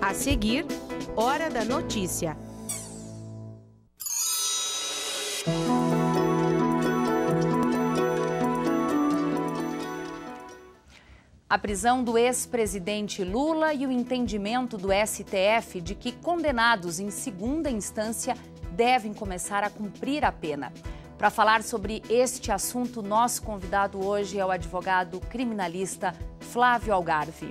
A seguir, Hora da Notícia. A prisão do ex-presidente Lula e o entendimento do STF de que condenados em segunda instância devem começar a cumprir a pena. Para falar sobre este assunto, nosso convidado hoje é o advogado criminalista Flávio Algarve.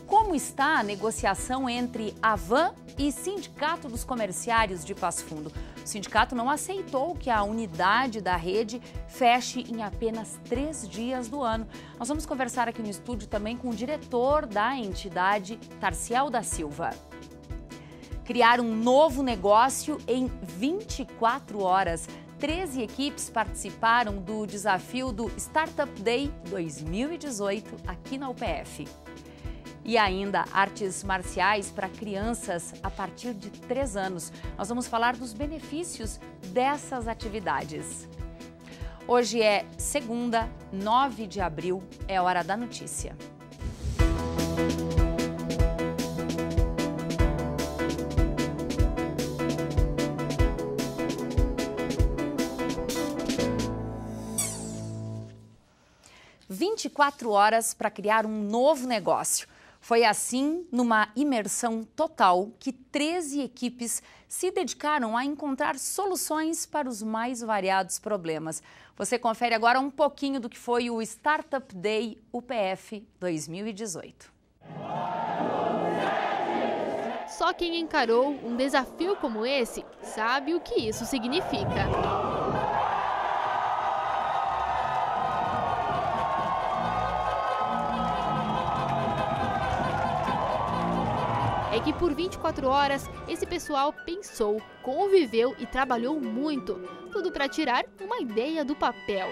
Como está a negociação entre a Van e Sindicato dos Comerciários de Passo Fundo? O sindicato não aceitou que a unidade da rede feche em apenas 3 dias do ano. Nós vamos conversar aqui no estúdio também com o diretor da entidade, Tarciel da Silva. Criar um novo negócio em 24 horas. 13 equipes participaram do desafio do Startup Day 2018 aqui na UPF. E ainda artes marciais para crianças a partir de 3 anos. Nós vamos falar dos benefícios dessas atividades. Hoje é segunda, 9 de abril, é Hora da Notícia. – 24 horas para criar um novo negócio. Foi assim, numa imersão total, que 13 equipes se dedicaram a encontrar soluções para os mais variados problemas. Você confere agora um pouquinho do que foi o Startup Day UPF 2018. Só quem encarou um desafio como esse sabe o que isso significa. É que por 24 horas esse pessoal pensou, conviveu e trabalhou muito, tudo para tirar uma ideia do papel.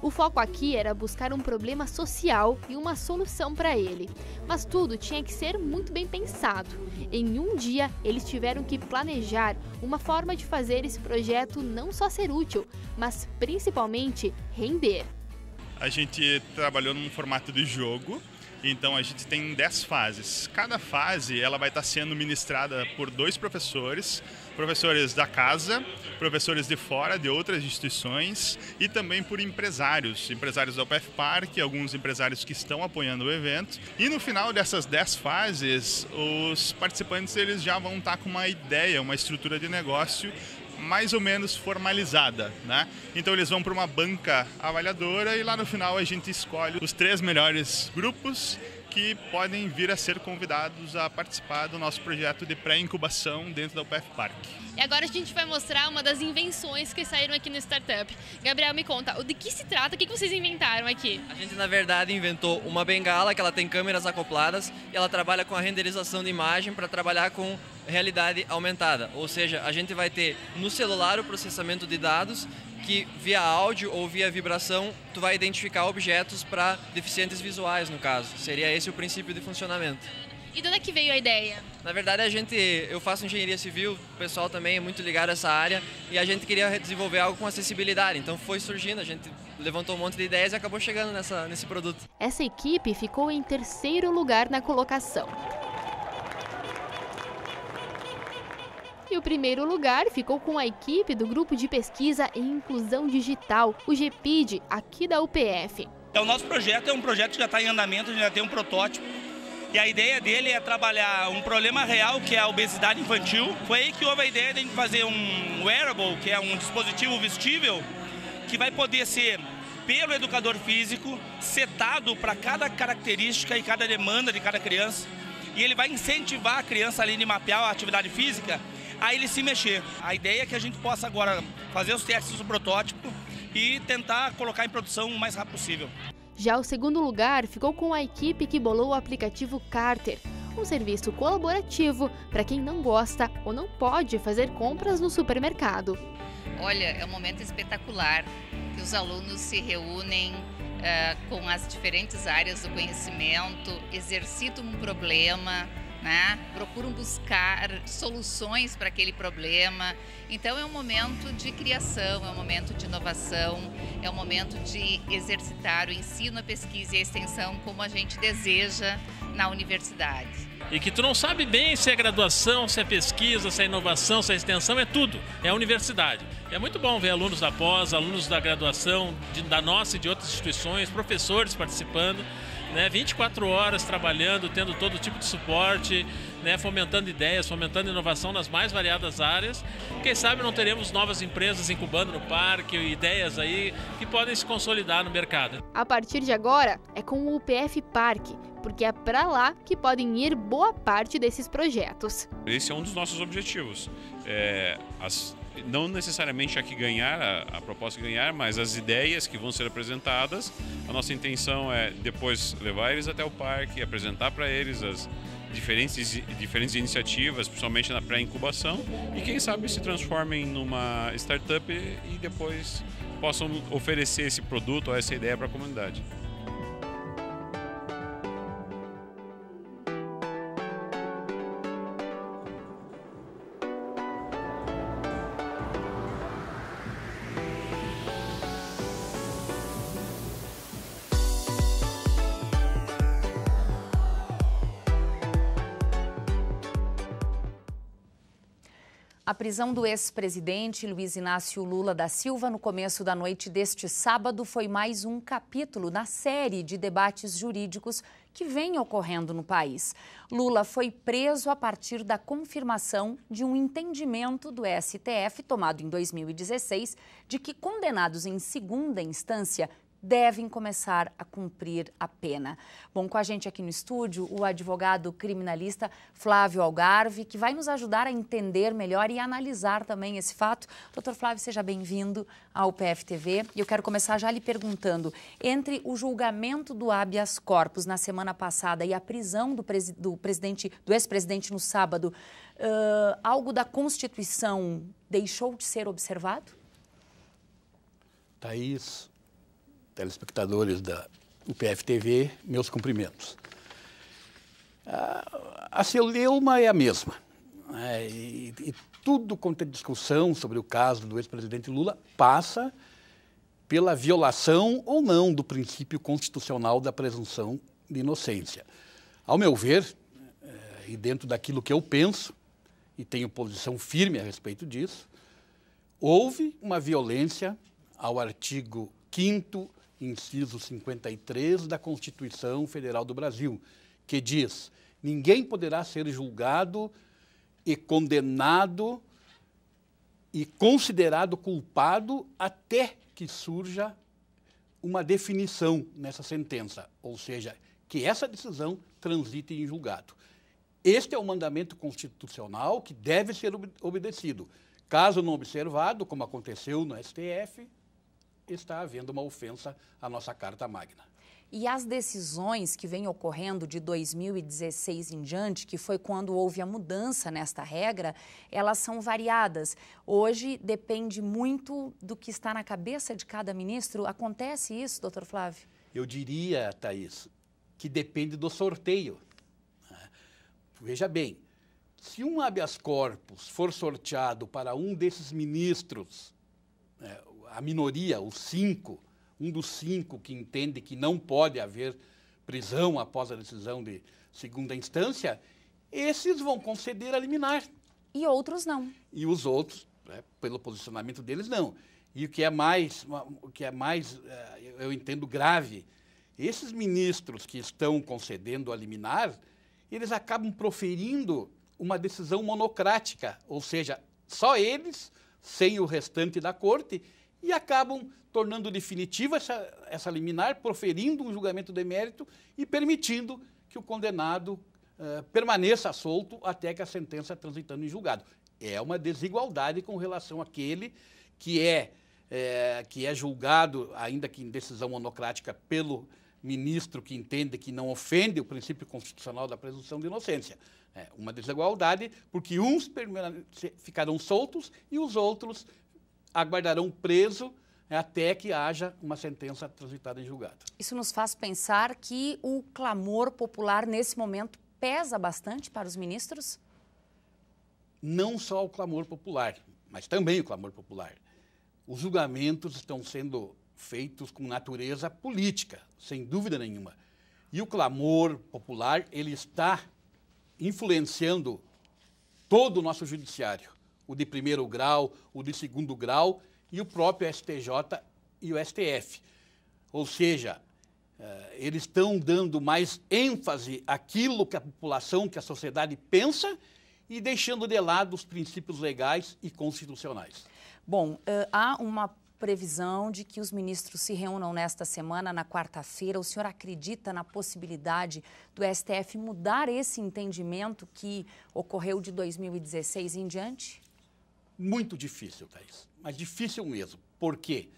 O foco aqui era buscar um problema social e uma solução para ele, mas tudo tinha que ser muito bem pensado. Em um dia, eles tiveram que planejar uma forma de fazer esse projeto não só ser útil, mas principalmente render. A gente trabalhou num formato de jogo, então a gente tem 10 fases. Cada fase ela vai estar sendo ministrada por 2 professores, professores da casa, professores de fora, de outras instituições e também por empresários da UPF Park, alguns empresários que estão apoiando o evento. E no final dessas 10 fases, os participantes eles já vão estar com uma ideia, uma estrutura de negócio mais ou menos formalizada, né? Então eles vão para uma banca avaliadora e lá no final a gente escolhe os 3 melhores grupos que podem vir a ser convidados a participar do nosso projeto de pré-incubação dentro da UPF Park. E agora a gente vai mostrar uma das invenções que saíram aqui no Startup. Gabriel, me conta, de que se trata? O que vocês inventaram aqui? A gente, na verdade, inventou uma bengala que ela tem câmeras acopladas e ela trabalha com a renderização de imagem para trabalhar com realidade aumentada. Ou seja, a gente vai ter no celular o processamento de dados que via áudio ou via vibração tu vai identificar objetos para deficientes visuais, no caso. Seria esse o princípio de funcionamento. E de onde é que veio a ideia? Na verdade, eu faço engenharia civil, o pessoal também é muito ligado a essa área e a gente queria desenvolver algo com acessibilidade. Então foi surgindo, a gente levantou um monte de ideias e acabou chegando nesse produto. Essa equipe ficou em 3º lugar na colocação. E o 1º lugar ficou com a equipe do Grupo de Pesquisa em Inclusão Digital, o GPID, aqui da UPF. O nosso projeto é um projeto que já está em andamento, já tem um protótipo. E a ideia dele é trabalhar um problema real, que é a obesidade infantil. Foi aí que houve a ideia de fazer um wearable, que é um dispositivo vestível, que vai poder ser, pelo educador físico, setado para cada característica e cada demanda de cada criança. E ele vai incentivar a criança ali de mapear a atividade física, a ele se mexer. A ideia é que a gente possa agora fazer os testes do protótipo e tentar colocar em produção o mais rápido possível. Já o 2º lugar ficou com a equipe que bolou o aplicativo Carter, um serviço colaborativo para quem não gosta ou não pode fazer compras no supermercado. Olha, é um momento espetacular que os alunos se reúnem com as diferentes áreas do conhecimento, exercitam um problema, né? Procuram buscar soluções para aquele problema. Então é um momento de criação, é um momento de inovação, é um momento de exercitar o ensino, a pesquisa e a extensão como a gente deseja na universidade. E que tu não sabe bem se é graduação, se é pesquisa, se é inovação, se é extensão, é tudo, é a universidade. É muito bom ver alunos da pós, alunos da graduação, da nossa e de outras instituições, professores participando, né, 24 horas trabalhando, tendo todo tipo de suporte, né, fomentando ideias, fomentando inovação nas mais variadas áreas. Quem sabe não teremos novas empresas incubando no parque, ideias aí que podem se consolidar no mercado. A partir de agora é com o UPF Parque, porque é para lá que podem ir boa parte desses projetos. Esse é um dos nossos objetivos. Não necessariamente aqui ganhar, a proposta ganhar, mas as ideias que vão ser apresentadas, a nossa intenção é depois levar eles até o parque, apresentar para eles as diferentes iniciativas, principalmente na pré-incubação, e quem sabe se transformem numa startup e depois possam oferecer esse produto ou essa ideia para a comunidade. A prisão do ex-presidente Luiz Inácio Lula da Silva no começo da noite deste sábado foi mais um capítulo na série de debates jurídicos que vem ocorrendo no país. Lula foi preso a partir da confirmação de um entendimento do STF tomado em 2016 de que condenados em segunda instância devem começar a cumprir a pena. Bom, com a gente aqui no estúdio, o advogado criminalista Flávio Algarve, que vai nos ajudar a entender melhor e analisar também esse fato. Doutor Flávio, seja bem-vindo ao PFTV. E eu quero começar já lhe perguntando, entre o julgamento do habeas corpus na semana passada e a prisão do ex-presidente no sábado, algo da Constituição deixou de ser observado? Thaís, telespectadores da UPF-TV, meus cumprimentos. A celeuma é a mesma. E tudo quanto é discussão sobre o caso do ex-presidente Lula passa pela violação ou não do princípio constitucional da presunção de inocência. Ao meu ver, e dentro daquilo que eu penso, e tenho posição firme a respeito disso, houve uma violência ao artigo 5º, inciso 53 da Constituição Federal do Brasil, que diz: ninguém poderá ser julgado e condenado e considerado culpado até que surja uma definição nessa sentença, ou seja, que essa decisão transite em julgado. Este é o mandamento constitucional que deve ser obedecido. Caso não observado, como aconteceu no STF, está havendo uma ofensa à nossa Carta Magna. E as decisões que vêm ocorrendo de 2016 em diante, que foi quando houve a mudança nesta regra, elas são variadas. Hoje depende muito do que está na cabeça de cada ministro. Acontece isso, doutor Flávio? Eu diria, Thaís, que depende do sorteio. Veja bem, se um habeas corpus for sorteado para um desses ministros, a minoria, os 5, um dos 5 que entende que não pode haver prisão após a decisão de segunda instância, esses vão conceder a liminar. E outros não. E os outros, pelo posicionamento deles, não. E o que é mais, eu entendo, grave, esses ministros que estão concedendo a liminar, eles acabam proferindo uma decisão monocrática, ou seja, só eles, sem o restante da corte, e acabam tornando definitiva essa liminar, proferindo um julgamento de mérito e permitindo que o condenado permaneça solto até que a sentença transitando em julgado. É uma desigualdade com relação àquele que é julgado, ainda que em decisão monocrática, pelo ministro que entende que não ofende o princípio constitucional da presunção de inocência. É uma desigualdade porque uns ficarão soltos e os outros aguardarão preso até que haja uma sentença transitada em julgado. Isso nos faz pensar que o clamor popular, nesse momento, pesa bastante para os ministros? Não só o clamor popular, mas também o clamor popular. Os julgamentos estão sendo feitos com natureza política, sem dúvida nenhuma. E o clamor popular, ele está influenciando todo o nosso judiciário, o de primeiro grau, o de segundo grau e o próprio STJ e o STF. Ou seja, eles estão dando mais ênfase àquilo que a população, que a sociedade pensa e deixando de lado os princípios legais e constitucionais. Bom, há uma previsão de que os ministros se reúnam nesta semana, na quarta-feira. O senhor acredita na possibilidade do STF mudar esse entendimento que ocorreu de 2016 em diante? Muito difícil, Thaís, mas difícil mesmo. Por quê?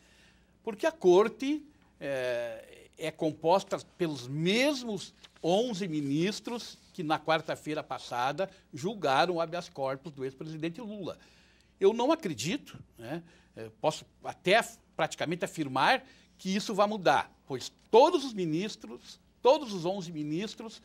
Porque a Corte é composta pelos mesmos 11 ministros que na quarta-feira passada julgaram o habeas corpus do ex-presidente Lula. Eu não acredito, né? Posso até praticamente afirmar que isso vai mudar, pois todos os ministros, todos os 11 ministros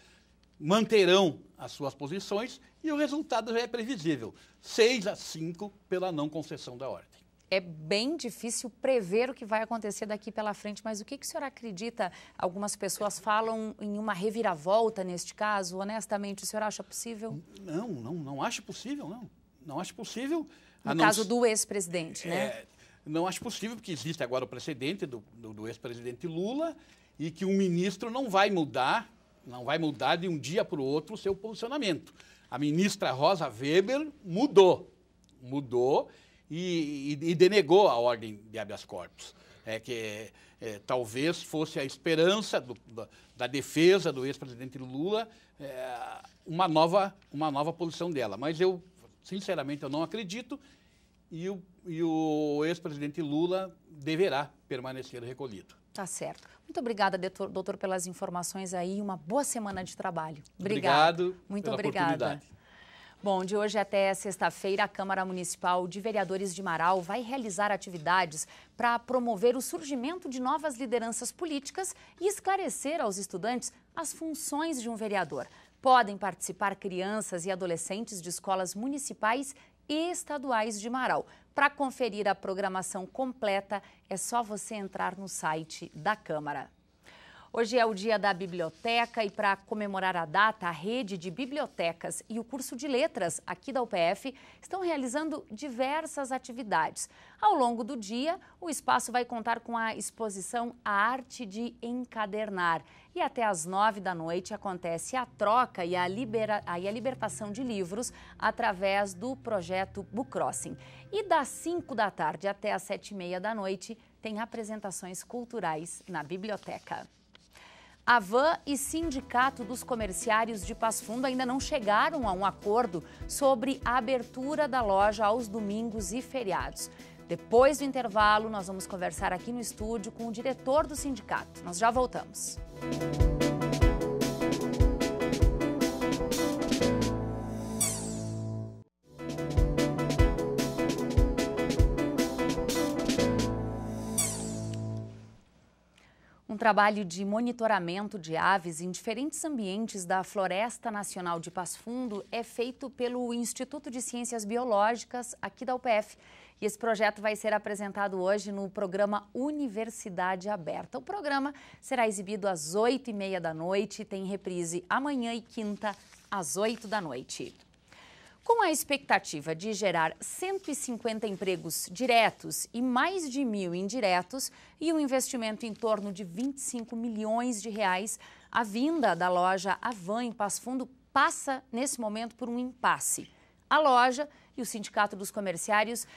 manterão as suas posições e o resultado já é previsível, 6-5 pela não concessão da ordem. É bem difícil prever o que vai acontecer daqui pela frente, mas o que o senhor acredita? Algumas pessoas falam em uma reviravolta neste caso. Honestamente, o senhor acha possível? Não acho possível, não. Não acho possível. No caso do ex-presidente, né? Não acho possível, porque existe agora o precedente do ex-presidente Lula e que um ministro não vai mudar de um dia para o outro o seu posicionamento. A ministra Rosa Weber mudou e denegou a ordem de habeas corpus. Talvez fosse a esperança da defesa do ex-presidente Lula uma nova posição dela. Mas eu, sinceramente, eu não acredito e o ex-presidente Lula deverá permanecer recolhido. Tá certo. Muito obrigada, doutor, pelas informações aí. Uma boa semana de trabalho. Obrigado. Muito obrigada. Bom, de hoje até sexta-feira, a Câmara Municipal de Vereadores de Marau vai realizar atividades para promover o surgimento de novas lideranças políticas e esclarecer aos estudantes as funções de um vereador. Podem participar crianças e adolescentes de escolas municipais e estaduais de Marau. Para conferir a programação completa, é só você entrar no site da Câmara. Hoje é o dia da biblioteca e para comemorar a data, a rede de bibliotecas e o curso de letras aqui da UPF estão realizando diversas atividades. Ao longo do dia, o espaço vai contar com a exposição A Arte de Encadernar. E até às 9 da noite acontece a troca e a libertação de livros através do projeto Book Crossing. E das 5 da tarde até às 7h30 da noite tem apresentações culturais na biblioteca. A Van e Sindicato dos Comerciários de Passo Fundo ainda não chegaram a um acordo sobre a abertura da loja aos domingos e feriados. Depois do intervalo, nós vamos conversar aqui no estúdio com o diretor do sindicato. Nós já voltamos. Um trabalho de monitoramento de aves em diferentes ambientes da Floresta Nacional de Passo Fundo é feito pelo Instituto de Ciências Biológicas aqui da UPF. E esse projeto vai ser apresentado hoje no programa Universidade Aberta. O programa será exibido às 8h30 da noite, tem reprise amanhã e quinta às 8 da noite. Com a expectativa de gerar 150 empregos diretos e mais de 1.000 indiretos e um investimento em torno de 25 milhões de reais, a vinda da loja Avan em Passo Fundo passa, nesse momento, por um impasse. A loja e o Sindicato dos Comerciários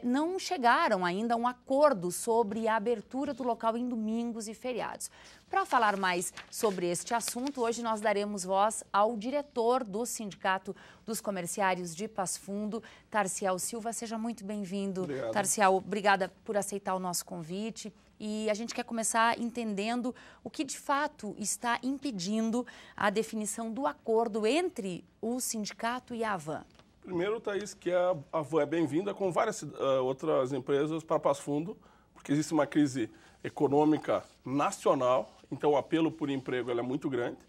não chegaram ainda a um acordo sobre a abertura do local em domingos e feriados. Para falar mais sobre este assunto, hoje nós daremos voz ao diretor do Sindicato dos Comerciários de Passo Fundo, Tarciel Silva. Seja muito bem-vindo. Tarciel, obrigada por aceitar o nosso convite. E a gente quer começar entendendo o que de fato está impedindo a definição do acordo entre o sindicato e a Avan. Primeiro, Thaís, que a Avan é bem-vinda com várias outras empresas para Passo Fundo, porque existe uma crise econômica nacional, então o apelo por emprego é muito grande.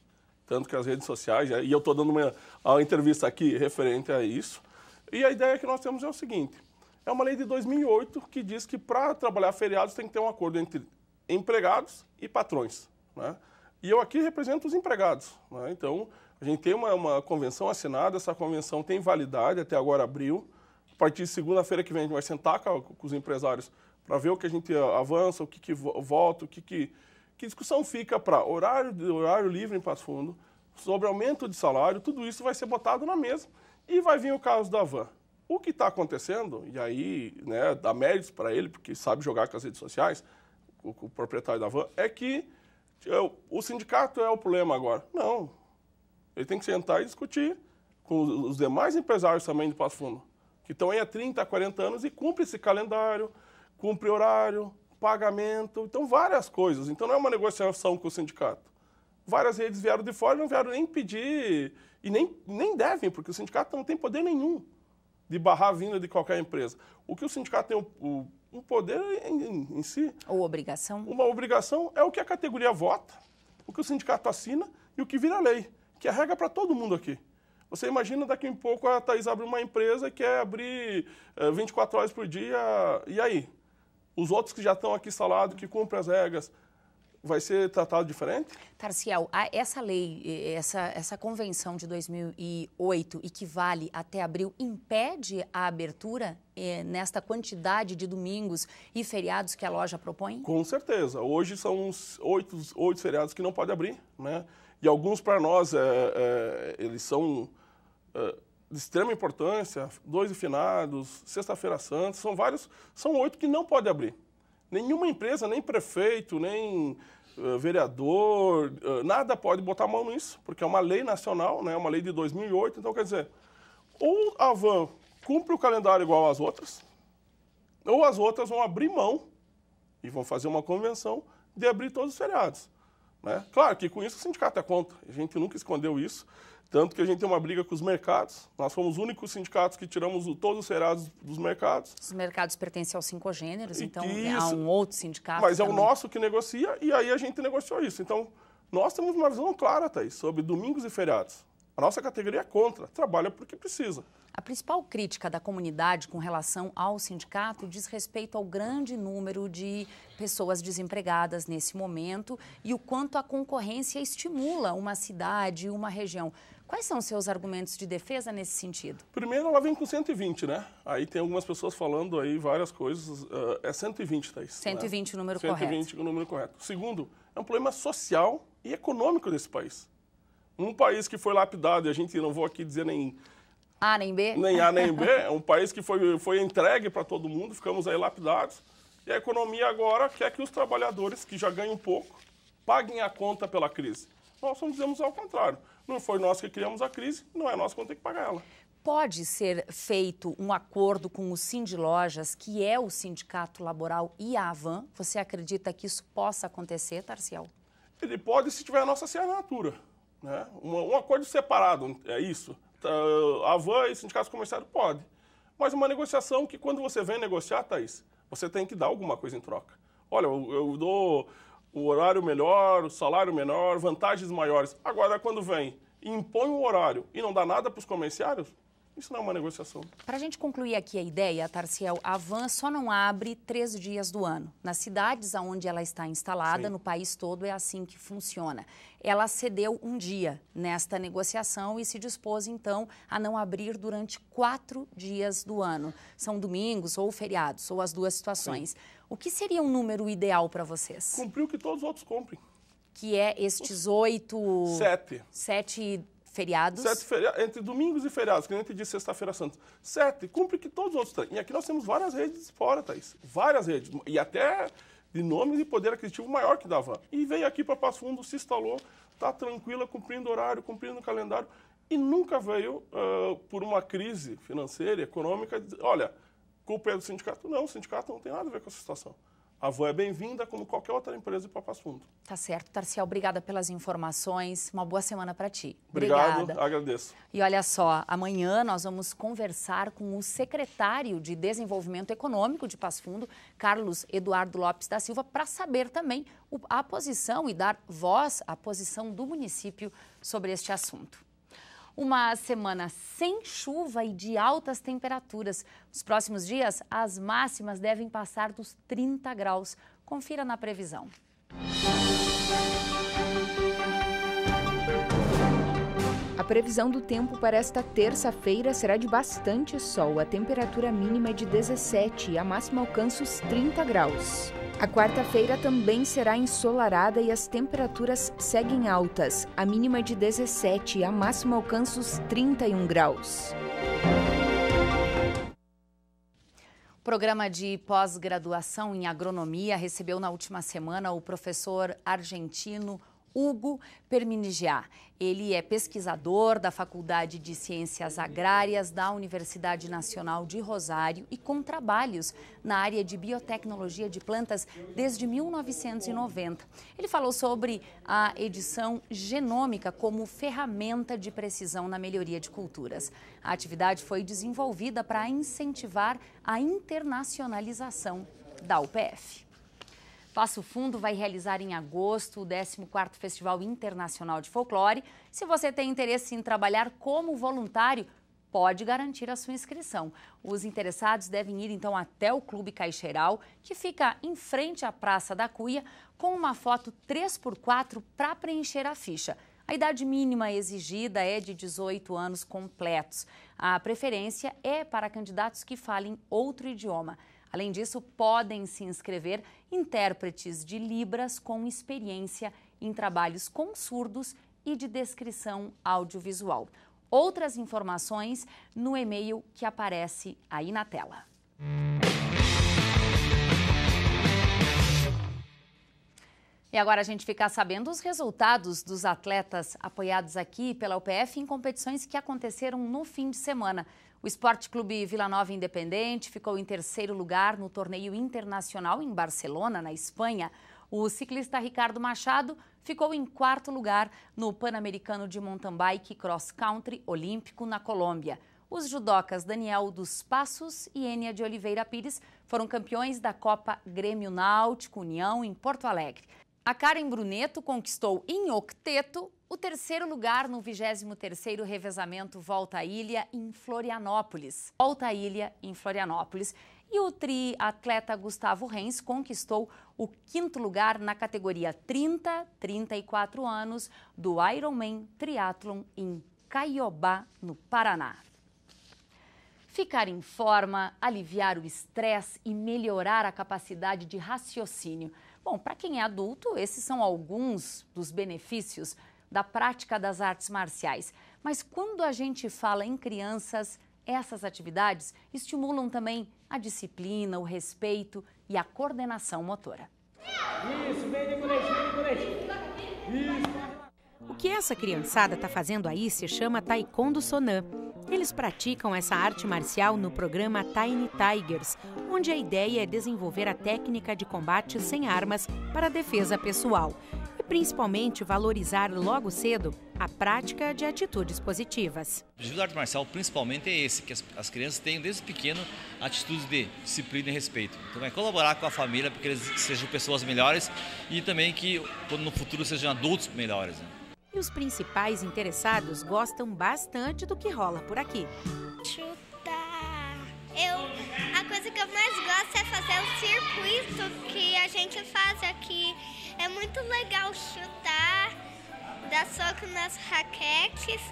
tanto que as redes sociais, e eu estou dando uma entrevista aqui referente a isso, e a ideia que nós temos é o seguinte, é uma lei de 2008 que diz que para trabalhar feriados tem que ter um acordo entre empregados e patrões, né? E eu aqui represento os empregados, né? Então, a gente tem uma convenção assinada, essa convenção tem validade até agora abril. A partir de segunda-feira que vem a gente vai sentar com os empresários para ver o que a gente avança, o que volta, que discussão fica para horário livre em Passo Fundo, sobre aumento de salário, tudo isso vai ser botado na mesa e vai vir o caso da Van. O que está acontecendo, e aí, né, dá méritos para ele, porque sabe jogar com as redes sociais, o proprietário da Van, é que o sindicato é o problema agora. Não. Ele tem que sentar e discutir com os demais empresários também de Passo Fundo, que estão aí há 30, 40 anos e cumpre esse calendário, cumpre horário, pagamento, então várias coisas. Então não é uma negociação com o sindicato. Várias redes vieram de fora e não vieram nem pedir, e nem devem, porque o sindicato não tem poder nenhum de barrar a vinda de qualquer empresa. O que o sindicato tem um poder em si... Ou obrigação? Uma obrigação é o que a categoria vota, o que o sindicato assina e o que vira lei, que é regra para todo mundo aqui. Você imagina daqui a pouco a Thaís abre uma empresa e quer abrir 24 horas por dia, e aí? Os outros que já estão aqui instalados, que cumprem as regras, vai ser tratado diferente? Tarciel, essa lei, essa convenção de 2008 e que vale até abril, impede a abertura nesta quantidade de domingos e feriados que a loja propõe? Com certeza. Hoje são uns 8 feriados que não pode abrir, né? E alguns para nós, eles são de extrema importância, 2 finados, Sexta-feira Santa, são vários, são 8 que não pode abrir. Nenhuma empresa, nem prefeito, nem vereador, nada pode botar a mão nisso, porque é uma lei nacional, né? Uma lei de 2008, então quer dizer, ou a Van cumpre o calendário igual às outras, ou as outras vão abrir mão e vão fazer uma convenção de abrir todos os feriados, né? Claro que com isso o sindicato é contra, a gente nunca escondeu isso, tanto que a gente tem uma briga com os mercados. Nós fomos os únicos sindicatos que tiramos todos os feriados dos mercados. Os mercados pertencem aos 5 gêneros, então isso, há um outro sindicato. Mas também. É o nosso que negocia, e aí a gente negociou isso. Então, nós temos uma visão clara, Thaís, sobre domingos e feriados. A nossa categoria é contra, trabalha porque precisa. A principal crítica da comunidade com relação ao sindicato diz respeito ao grande número de pessoas desempregadas nesse momento e o quanto a concorrência estimula uma cidade, uma região. Quais são os seus argumentos de defesa nesse sentido? Primeiro, ela vem com 120, né? Aí tem algumas pessoas falando aí várias coisas. É 120, Thaís. 120 né? o número 120 o número correto. Segundo, é um problema social e econômico desse país. Um país que foi lapidado, e a gente não vou aqui dizer nem A nem B? Nem A nem B, é um país que foi entregue para todo mundo, ficamos aí lapidados. E a economia agora quer que os trabalhadores, que já ganham pouco, paguem a conta pela crise. Nós só dizemos ao contrário. Não foi nós que criamos a crise, não é nós que vamos ter que pagar ela. Pode ser feito um acordo com o Sindilojas, que é o Sindicato Laboral, e a Van? Você acredita que isso possa acontecer, Tarciel? Ele pode se tiver a nossa assinatura, né? Um acordo separado, é isso. A Van e sindicatos comerciários pode. Mas uma negociação que quando você vem negociar, Thaís, você tem que dar alguma coisa em troca. Olha, eu dou o horário melhor, o salário menor, vantagens maiores. Agora, quando vem e impõe um horário e não dá nada para os comerciários, isso não é uma negociação. Para a gente concluir aqui a ideia, Tarciel, a Van só não abre 3 dias do ano. Nas cidades onde ela está instalada, no país todo, é assim que funciona. Ela cedeu um dia nesta negociação e se dispôs, então, a não abrir durante 4 dias do ano. São domingos ou feriados, ou as duas situações. Sim. O que seria um número ideal para vocês? Cumprir o que todos os outros cumprem. Que é estes 7 feriados? 7 feriados, entre domingos e feriados, que a gente diz Sexta-feira Santa. 7, cumpre que todos os outros têm. E aqui nós temos várias redes fora, Thaís. Várias redes. E até de nome e poder aquisitivo maior que da Van. E veio aqui para Passo Fundo, se instalou, está tranquila, cumprindo horário, cumprindo o calendário. E nunca veio, por uma crise financeira, econômica, dizer, olha, culpa é do sindicato. Não, o sindicato não tem nada a ver com essa situação. A Van é bem-vinda, como qualquer outra empresa de Passo Fundo. Tá certo, Tarcial, obrigada pelas informações. Uma boa semana para ti. Obrigado, Obrigada. agradeço. E olha só, amanhã nós vamos conversar com o secretário de Desenvolvimento Econômico de Passo Fundo, Carlos Eduardo Lopes da Silva, para saber também a posição e dar voz à posição do município sobre este assunto. Uma semana sem chuva e de altas temperaturas. Nos próximos dias, as máximas devem passar dos 30 graus. Confira na previsão. A previsão do tempo para esta terça-feira será de bastante sol. A temperatura mínima é de 17 e a máxima alcança os 30 graus. A quarta-feira também será ensolarada e as temperaturas seguem altas. A mínima é de 17 e a máxima alcança os 31 graus. O programa de pós-graduação em agronomia recebeu na última semana o professor argentino Hugo Perminigiá. Ele é pesquisador da Faculdade de Ciências Agrárias da Universidade Nacional de Rosário e com trabalhos na área de biotecnologia de plantas desde 1990. Ele falou sobre a edição genômica como ferramenta de precisão na melhoria de culturas. A atividade foi desenvolvida para incentivar a internacionalização da UPF. Passo Fundo vai realizar em agosto o 14º Festival Internacional de Folclore. Se você tem interesse em trabalhar como voluntário, pode garantir a sua inscrição. Os interessados devem ir então até o Clube Caixeiral, que fica em frente à Praça da Cuia, com uma foto 3x4 para preencher a ficha. A idade mínima exigida é de 18 anos completos. A preferência é para candidatos que falem outro idioma. Além disso, podem se inscrever intérpretes de Libras com experiência em trabalhos com surdos e de descrição audiovisual. Outras informações no e-mail que aparece aí na tela. E agora a gente fica sabendo os resultados dos atletas apoiados aqui pela UPF em competições que aconteceram no fim de semana. O Esporte Clube Vila Nova Independente ficou em 3º lugar no torneio internacional em Barcelona, na Espanha. O ciclista Ricardo Machado ficou em 4º lugar no Pan-Americano de Mountain Bike Cross Country Olímpico, na Colômbia. Os judocas Daniel dos Passos e Enia de Oliveira Pires foram campeões da Copa Grêmio Náutico União em Porto Alegre. A Karen Bruneto conquistou em octeto o 3º lugar no 23º revezamento Volta à Ilha em Florianópolis. E o triatleta Gustavo Renz conquistou o 5º lugar na categoria 30-34 anos do Ironman Triathlon em Caiobá, no Paraná. Ficar em forma, aliviar o estresse e melhorar a capacidade de raciocínio. Bom, para quem é adulto, esses são alguns dos benefícios da prática das artes marciais. Mas quando a gente fala em crianças, essas atividades estimulam também a disciplina, o respeito e a coordenação motora. Isso, vem de colete. Isso. O que essa criançada está fazendo aí se chama Taekwondo Sonan. Eles praticam essa arte marcial no programa Tiny Tigers, onde a ideia é desenvolver a técnica de combate sem armas para a defesa pessoal e principalmente valorizar logo cedo a prática de atitudes positivas. O objetivo da arte marcial principalmente é esse, que as crianças tenham desde pequeno atitudes de disciplina e respeito. Então é colaborar com a família para que eles sejam pessoas melhores e também que quando no futuro sejam adultos melhores. E os principais interessados gostam bastante do que rola por aqui. Chutar. A coisa que eu mais gosto é fazer o circuito que a gente faz aqui. É muito legal chutar, dar soco nas raquetes.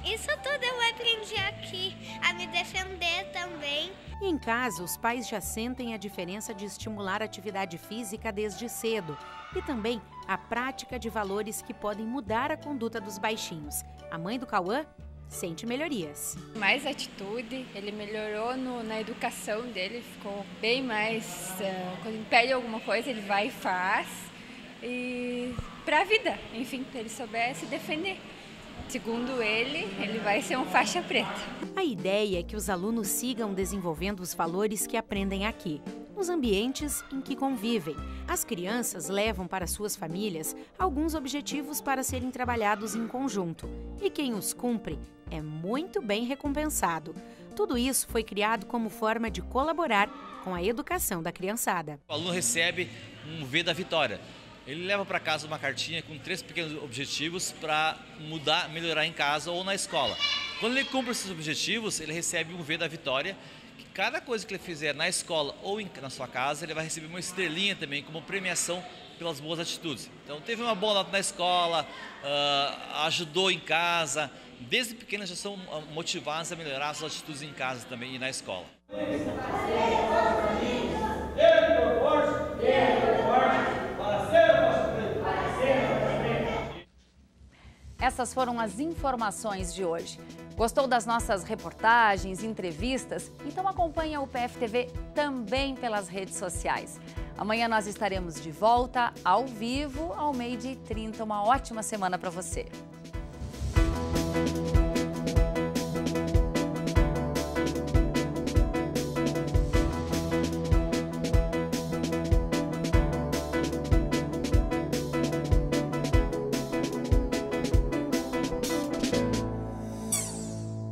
Isso tudo eu aprendi aqui, a me defender também. E em casa, os pais já sentem a diferença de estimular a atividade física desde cedo e também a prática de valores que podem mudar a conduta dos baixinhos. A mãe do Cauã sente melhorias. Mais atitude, ele melhorou na educação dele, ficou bem mais... quando ele pede alguma coisa, ele vai e faz. E para a vida, enfim, para ele souber se defender. Segundo ele vai ser um faixa preta. A ideia é que os alunos sigam desenvolvendo os valores que aprendem aqui. nos ambientes em que convivem. As crianças levam para suas famílias alguns objetivos para serem trabalhados em conjunto. E quem os cumpre é muito bem recompensado. Tudo isso foi criado como forma de colaborar com a educação da criançada. O aluno recebe um V da vitória. Ele leva para casa uma cartinha com 3 pequenos objetivos para mudar, melhorar em casa ou na escola. Quando ele cumpre esses objetivos, ele recebe um V da vitória, que cada coisa que ele fizer na escola ou na sua casa, ele vai receber uma estrelinha também como premiação pelas boas atitudes. Então, teve uma boa nota na escola, ajudou em casa. Desde pequenos já são motivados a melhorar as suas atitudes em casa também e na escola. Essas foram as informações de hoje. Gostou das nossas reportagens, entrevistas? Então acompanhe a UPF TV também pelas redes sociais. Amanhã nós estaremos de volta ao vivo ao 12h30. Uma ótima semana para você.